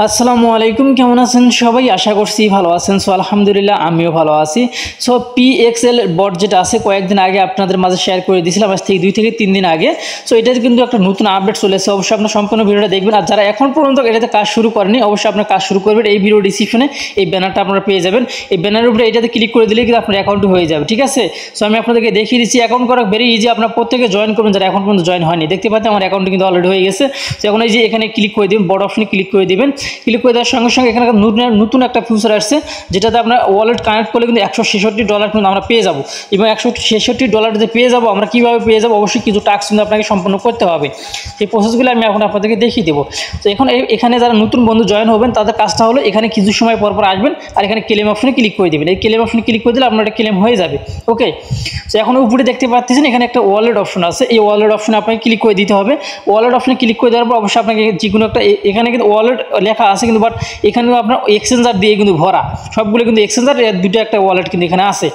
আসসালামু আলাইকুম, কেমন আছেন সবাই? আশা করছি ভালো আছেন। সো আলহামদুলিল্লাহ আমিও ভালো আছি। সো পিএক্সএল বট যেটা আছে কয়েকদিন আগে আপনাদের মাঝে শেয়ার করে দিয়েছিলাম, আজ থেকে 2 থেকে 3 দিন আগে। সো এটাতে কিন্তু একটা নতুন আপডেট চলে এসেছে। অবশ্যই আপনার সম্পূর্ণ ভিডিওটা দেখবেন, আর যারা এখন পর্যন্ত এটাতে কাজ শুরু করেনি অবশ্যই আপনার কাজ শুরু করবেন। এই ভিডিও ডিসক্রিপশনে এই ব্যানারটা আপনারা পেয়ে যাবেন। এই ব্যানারের উপরে এটাতে ক্লিক করে দিলে কিন্তু আপনার অ্যাকাউন্ট হয়ে যাবে, ঠিক আছে? সো আমি আপনাদেরকে দেখিয়ে দিচ্ছি। অ্যাকাউন্ট করা ভেরি ইজি, আপনার প্রত্যেকে জয়েন করবেন যারা এখন পর্যন্ত জয়েন হয়নি। দেখতে পাচ্ছেন আমার অ্যাকাউন্ট কিন্তু অলরেডি হয়ে গেছে। সো এখন এই যে এখানে ক্লিক করে দিবেন, বড় অপশনে ক্লিক করে দিবেন। ক্লিক করে দেওয়ার সঙ্গে সঙ্গে এখানে নতুন একটা ফিচার আসছে, যেটাতে আপনার ওয়ালেট কানেক্ট করলে কিন্তু $166 কিন্তু আমরা পেয়ে যাব। এবং $166 যে পেয়ে যাব, আমরা কীভাবে পেয়ে যাব, অবশ্যই কিছু টাস্ক কিন্তু আপনাকে সম্পন্ন করতে হবে। সেই প্রসেসগুলো আমি এখন আপনাদেরকে দেখিয়ে দেবো। তো এখন এখানে যারা নতুন বন্ধু জয়েন হবেন তাদের কাজটা হলো এখানে কিছু সময় পর আসবেন আর এখানে ক্লেম অপশনে ক্লিক করে দেবেন। এই ক্লেম অপশনে ক্লিক করে দিলে আপনার একটা ক্লেম হয়ে যাবে। ওকে, তো এখন উপরে দেখতে পাচ্ছেন এখানে একটা ওয়ালেট অপশন আছে। এই ওয়ালেট অপশনে আপনাকে ক্লিক করে দিতে হবে। ওয়ালেট অপশনে ক্লিক করে দেওয়ার পর অবশ্যই আপনাকে যে কোনো একটা, এখানে কিন্তু ওয়ালেট লেখা আছে কিন্তু, বাট এখানে আপনার এক্সচেঞ্জার দিয়ে কিন্তু ভরা, সবগুলো কিন্তু এক্সচেঞ্জার, এর দুটো একটা ওয়ালেট কিন্তু এখানে আছে।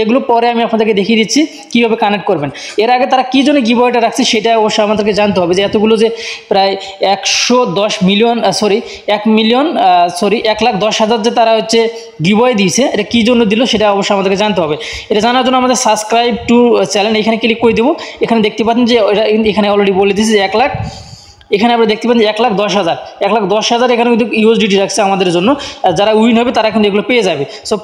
এগুলো পরে আমি আপনাদেরকে দেখিয়ে দিচ্ছি কীভাবে কানেক্ট করবেন। এর আগে তারা কী জন্য গিভঅ্যাওয়েটা রাখছে সেটা অবশ্যই আমাদেরকে জানতে হবে, যে এতগুলো যে প্রায় 1,10,000,000 যে তারা হচ্ছে গিভঅ্যাওয়ে দিয়েছে, এটা কী জন্য দিল সেটা অবশ্যই আমাদেরকে জানতে হবে। এটা জানার জন্য আমাদের সাবস্ক্রাইব টু চ্যানেল এখানে ক্লিক করে দেবো। এখানে দেখতে পাচ্ছেন যে এখানে অলরেডি বলে দিয়েছে যে 1 লাখ, এখানে আমরা দেখতে পাচ্ছি 1,10,000 এখানে কিন্তু ইউএসডিটি রাখছে আমাদের জন্য। যারা উইন হবে তারা কিন্তু এগুলো পেয়ে যাবে। সো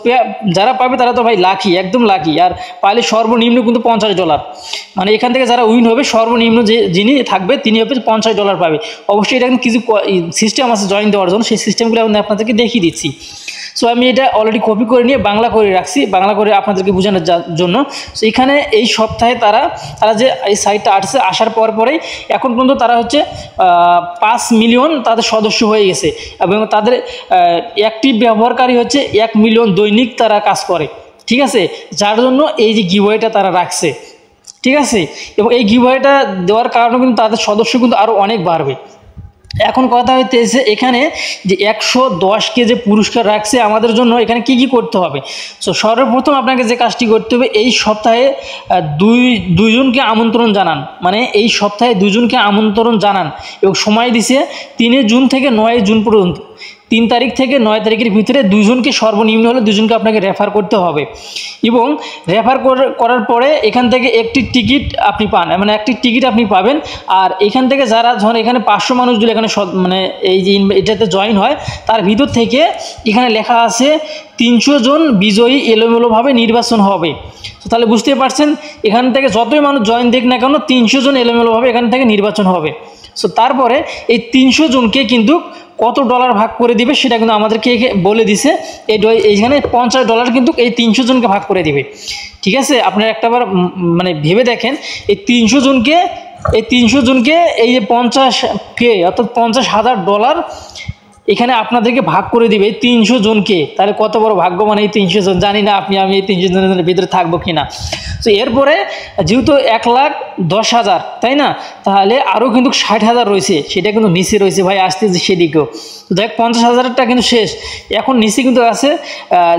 যারা পাবে তারা তো ভাই লাকি, একদম লাকি। আর পাইলে সর্বনিম্ন কিন্তু $50, মানে এখান থেকে যারা উইন হবে সর্বনিম্ন যিনি থাকবে তিনি হবে $50 পাবে। অবশ্যই এটা কিন্তু কিছু সিস্টেম আছে জয়েন দেওয়ার জন্য, সেই সিস্টেমগুলো আমি আপনাদেরকে দেখিয়ে দিচ্ছি। সো আমি এটা অলরেডি কপি করে নিয়ে বাংলা করে রাখছি, বাংলা করে আপনাদেরকে বোঝানোর জন্য। সো এখানে এই সপ্তাহে তারা যে এই সাইটটা আসার পরেই এখন পর্যন্ত তারা হচ্ছে 5 মিলিয়ন তাদের সদস্য হয়ে গেছে, এবং তাদের অ্যাক্টিভ ব্যবহারকারী হচ্ছে 1 মিলিয়ন দৈনিক তারা কাজ করে, ঠিক আছে? যার জন্য এই যে গিভঅ্যাওয়েটা তারা রাখছে, ঠিক আছে? এবং এই গিভঅ্যাওয়েটা দেওয়ার কারণে কিন্তু তাদের সদস্য কিন্তু আরও অনেক বাড়বে। এখন কথা হইতেছে এখানে যে 110কে যে পুরস্কার রাখছে আমাদের জন্য, এখানে কি কি করতে হবে। সো সর্বপ্রথম আপনাকে যে কাজটি করতে হবে, এই সপ্তাহে দুইজনকে আমন্ত্রণ জানান, মানে এই সপ্তাহে দুজনকে আমন্ত্রণ জানান, এবং সময় দিছে 3 জুন থেকে 9 জুন পর্যন্ত। 3 তারিখ থেকে 9 তারিখের ভিতরে দুজনকে, সর্বনিম্ন হলে দুজনকে আপনাকে রেফার করতে হবে। এবং রেফার করার পরে এখান থেকে একটি টিকিট আপনি পান, মানে একটি টিকিট আপনি পাবেন। আর এখান থেকে যারা ধরেন এখানে 500 মানুষ যদি এখানে মানে এই যে এটাতে জয়েন হয়, তার ভিতর থেকে এখানে লেখা আছে 300 জন বিজয়ী এলোমেলোভাবে নির্বাচন হবে। তো তাহলে বুঝতে পারছেন, এখান থেকে যতই মানুষ জয়েন দেখ না কেন 300 জন এলোমেলোভাবে এখান থেকে নির্বাচন হবে। সো তারপরে এই 300 জনকে কিন্তু কত ডলার ভাগ করে দিবে সেটা কিন্তু আমাদেরকে বলে দিছে। এইখানে $50 কিন্তু এই 300 জনকে ভাগ করে দিবে, ঠিক আছে? আপনারা একটাবার মানে ভেবে দেখেন, এই 300 জনকে এই যে 50K অর্থাৎ $50,000 এখানে আপনাদেরকে ভাগ করে দিবে 300 জনকে। তাহলে কত বড় ভাগ্যবান এই 300 জন, জানি না আমি এই 300 জনের ভিতরে থাকবো কিনা। তো এরপরে যেহেতু 1,10,000, তাই না? তাহলে আরও কিন্তু 60,000 রয়েছে, সেটা কিন্তু নিচে রয়েছে ভাই, আসতে সেদিকেও। তো দেখ 50,000টা কিন্তু শেষ, এখন নিচে কিন্তু আছে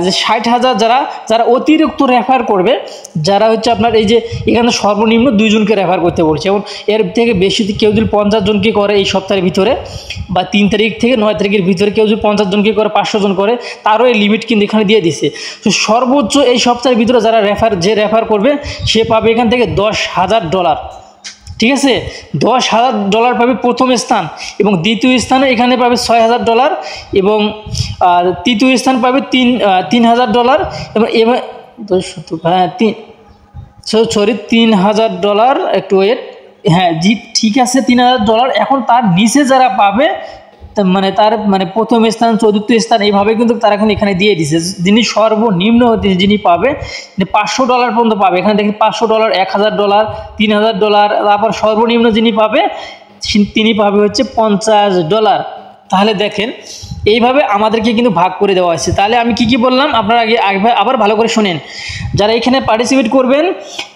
যে 60,000 যারা অতিরিক্ত রেফার করবে, যারা হচ্ছে আপনার এই যে এখানে সর্বনিম্ন 2 জনকে রেফার করতে বলছে। এবং এর থেকে বেশি কেউ যদি 50 জনকে করে এই সপ্তাহের ভিতরে, বা 3 তারিখ থেকে 9 তারিখের ভিতরে কেউ যদি 50 জনকে করে, 500 জন করে, তারও এই লিমিট কিন্তু এখানে দিয়ে দিছে। তো সর্বোচ্চ এই সপ্তাহের ভিতরে যারা রেফার করবে সে পাবে এখান থেকে $10,000, ঠিক আছে? $10,000 পাবে প্রথম স্থান, এবং দ্বিতীয় স্থানে এখানে পাবে $6,000, এবং তৃতীয় স্থান পাবে $3,000, এবং এবার $3,000, একটু ওয়েট, হ্যাঁ জি ঠিক আছে, $3,000। এখন তার নিচে যারা পাবে, তার প্রথম স্থান, চতুর্থ স্থান, এইভাবে কিন্তু তারা এখন এখানে দিয়ে দিছে। যিনি সর্বনিম্ন যিনি পাবে $500 পর্যন্ত পাবে, এখানে দেখি $500, $1,000, $3,000, তারপর সর্বনিম্ন যিনি পাবে তিনি পাবে হচ্ছে $50। তাহলে দেখেন এইভাবে আমাদেরকে কিন্তু ভাগ করে দেওয়া হয়েছে। তাহলে আমি কি বললাম আপনারা আগে আবার ভালো করে শোনেন। যারা এখানে পার্টিসিপেট করবেন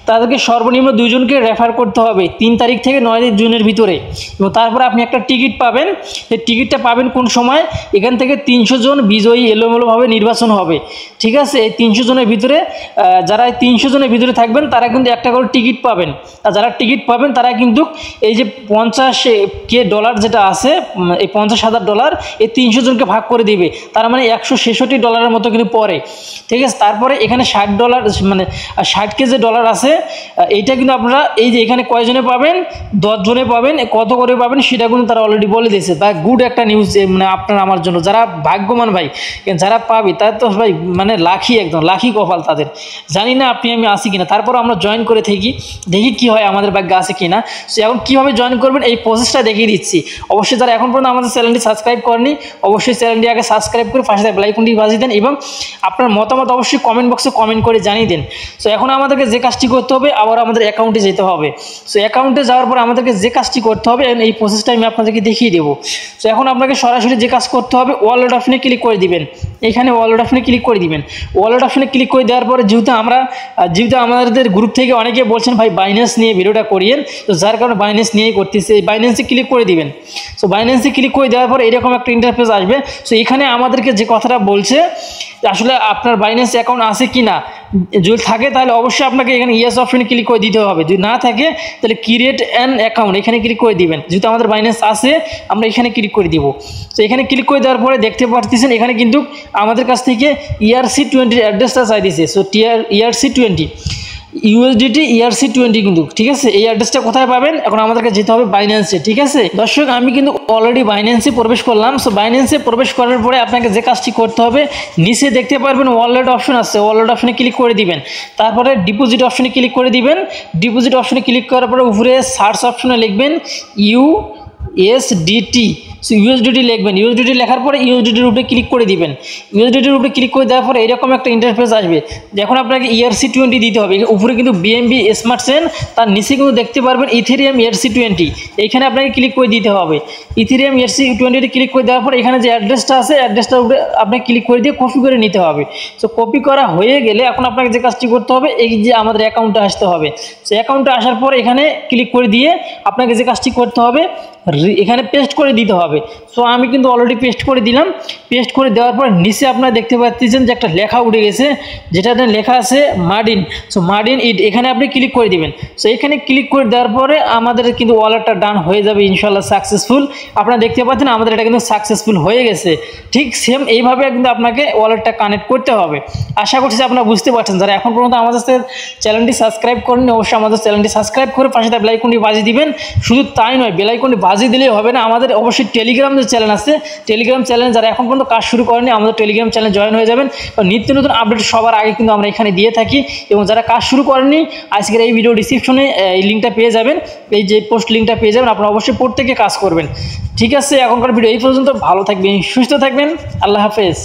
তাদেরকে সর্বনিম্ন 2 জনকে রেফার করতে হবে 3 তারিখ থেকে 9 জুনের ভিতরে। এবং তারপরে আপনি একটা টিকিট পাবেন। এই টিকিটটা পাবেন কোন সময়? এখান থেকে 300 জন বিজয়ী এলোমেলোভাবে নির্বাচন হবে, ঠিক আছে? এই 300 জনের ভিতরে যারা এই 300 জনের ভিতরে থাকবেন তারা কিন্তু একটা করে টিকিট পাবেন। আর যারা টিকিট পাবেন তারা কিন্তু এই যে $50,000 যেটা আছে, এই $50,000 এই 300 জনকে ভাগ করে দিবে। তার মানে $166 মতো কিন্তু পড়ে, ঠিক আছে? তারপরে এখানে $60 মানে $60,000 আছে। এইটা কিন্তু আপনারা এই যে এখানে কয়জনে পাবেন? 10 জনে পাবেন। কত করে পাবেন সেটা কিন্তু তারা অলরেডি বলে দিয়েছে। তা গুড একটা নিউজ মানে আপনার আমার জন্য, যারা ভাগ্যবান ভাই, যারা পাবে তাদের তো ভাই মানে লাখি, একদম লাখি কপাল তাদের। জানি না আপনি আমি আসি কিনা, তারপর আমরা জয়েন করে থাকি, দেখি কি হয়, আমাদের ভাগ্যে আছে কিনা। সো এখন কীভাবে জয়েন করবেন এই প্রসেসটা দেখিয়ে দিচ্ছি। অবশ্যই যারা এখন পর্যন্ত আমাদের চ্যানেলটি সাবস্ক্রাইব করেনি, অবশ্যই চ্যানেলটি আগে সাবস্ক্রাইব করে পাশে বেল আইকনটি বাজিয়ে দেন এবং আপনার মতামত অবশ্যই কমেন্ট বক্সে কমেন্ট করে জানিয়ে দেন। সো এখন আমাদেরকে যে কাজটি করতে হবে, আবার আমাদের অ্যাকাউন্টে যেতে হবে। সো অ্যাকাউন্টে যাওয়ার পর আমাদেরকে যে কাজটি করতে হবে এই প্রসেসটা আমি আপনাদেরকে দেখিয়ে দেবো। সো এখন আপনাকে সরাসরি যে কাজ করতে হবে, ওয়ালেট অপশনে ক্লিক করে দিবেন। এখানে ওয়ালেট অপশনে ক্লিক করে দিবেন। ওয়ালেট অপশনে ক্লিক করে দেওয়ার পরে যেহেতু আমাদের গ্রুপ থেকে অনেকে বলছেন ভাই বাইন্যান্স নিয়ে ভিডিওটা করিয়েন, তো যার কারণে বাইন্যান্স নিয়েই করতেছে। এই বাইন্যান্সে ক্লিক করে দিবেন। সো বাইন্যান্সে ক্লিক করে দেওয়ার পর এরকম একটা ইন্টারফেস আসবে। সো এখানে আমাদেরকে যে কথাটা বলছে আসলে আপনার বাইন্যান্স অ্যাকাউন্ট আছে কি না, যদি থাকে তাহলে অবশ্যই আপনাকে এখানে ইয়েস অপশনে ক্লিক করে দিতে হবে। যদি না থাকে তাহলে ক্রিয়েট অ্যান অ্যাকাউন্ট এখানে ক্লিক করে দিবেন। যেহেতু আমাদের বাইন্যান্স আছে আমরা এখানে ক্লিক করে দিব। তো এখানে ক্লিক করে দেওয়ার পরে দেখতে পাচ্ছেন এখানে কিন্তু আমাদের কাছ থেকে ERC20 অ্যাড্রেসটা চাই দিয়েছে। সো ERC20 USDT ERC20 কিন্তু, ঠিক আছে? এই অ্যাড্রেসটা কোথায় পাবেন? এখন আমাদেরকে যেতে হবে বাইন্যান্সে, ঠিক আছে দর্শক? আমি কিন্তু অলরেডি বাইন্যান্সে প্রবেশ করলাম। সো বাইন্যান্সে প্রবেশ করার পরে আপনাকে যে কাজটি করতে হবে, নিচে দেখতে পারবেন ওয়ালেট অপশন আছে, ওয়ালেট অপশনে ক্লিক করে দিবেন। তারপরে ডিপোজিট অপশনে ক্লিক করে দিবেন। ডিপোজিট অপশনে ক্লিক করার পরে উপরে সার্চ অপশনে লিখবেন USDT। সো USDT লিখবেন। USDT লেখার পরে USDTর উপরে ক্লিক করে দিবেন। USDTর উপরে ক্লিক করে দেওয়ার পরে এরকম একটা ইন্টারফেস আসবে। এখন আপনাকে ERC20 দিতে হবে। উপরে কিন্তু BNB স্মার্ট চেইন, তার নিচে কিন্তু দেখতে পারবেন ইথেরিয়াম ERC20। এইখানে আপনাকে ক্লিক করে দিতে হবে। ইথেরিয়াম ERC20 ক্লিক করে দেওয়ার পরে এখানে যে অ্যাড্রেসটা আছে, অ্যাড্রেসটার উপরে আপনাকে ক্লিক করে দিয়ে কপি করে নিতে হবে। সো কপি করা হয়ে গেলে এখন আপনাকে যে কাজটি করতে হবে, এই যে আমাদের অ্যাকাউন্টে আসতে হবে। সো অ্যাকাউন্টে আসার পরে এখানে ক্লিক করে দিয়ে আপনাকে যে কাজটি করতে হবে এখানে পেস্ট করে দিতে হবে। সো আমি কিন্তু অলরেডি পেস্ট করে দিলাম। পেস্ট করে দেওয়ার পর নিচে আপনারা দেখতে পাচ্ছেন যে একটা লেখা উঠে গেছে, যেটাতে লেখা আছে মার্ডিন। সো মার্ডিন ইট, এখানে আপনি ক্লিক করে দিবেন। সো এখানে ক্লিক করে দেওয়ার পরে আমাদের কিন্তু ওয়ালেটটা ডান হয়ে যাবে ইনশাল্লাহ সাকসেসফুল। আপনারা দেখতে পাচ্ছেন আমাদের এটা কিন্তু সাকসেসফুল হয়ে গেছে। ঠিক সেম এইভাবে কিন্তু আপনাকে ওয়ালেটটা কানেক্ট করতে হবে। আশা করছি আপনারা বুঝতে পারছেন। যারা এখন পর্যন্ত আমাদের চ্যানেলটি সাবস্ক্রাইব করেন, অবশ্যই আমাদের চ্যানেলটি সাবস্ক্রাইব করে পাশে বেল আইকনটি বাজিয়ে দিবেন। শুধু তাই নয়, বেল আইকনটি বাজিয়ে দিলেই হবে না, আমাদের অবশ্যই টেলিগ্রাম যে চ্যানেল আছে, টেলিগ্রাম চ্যানেল যারা এখন পর্যন্ত কাজ শুরু করেনি আমাদের টেলিগ্রাম চ্যানেল জয়েন হয়ে যাবেন। নিত্য নতুন আপডেট সবার আগে কিন্তু আমরা এখানে দিয়ে থাকি। এবং যারা কাজ শুরু করেননি, আজকের এই ভিডিও ডিসক্রিপশনে এই লিঙ্কটা পেয়ে যাবেন, এই যে পোস্ট লিঙ্কটা পেয়ে যাবেন। আপনারা অবশ্যই প্রত্যেকে কাজ করবেন, ঠিক আছে? এখনকার ভিডিও এই পর্যন্ত। ভালো থাকবেন, সুস্থ থাকবেন, আল্লাহ হাফেজ।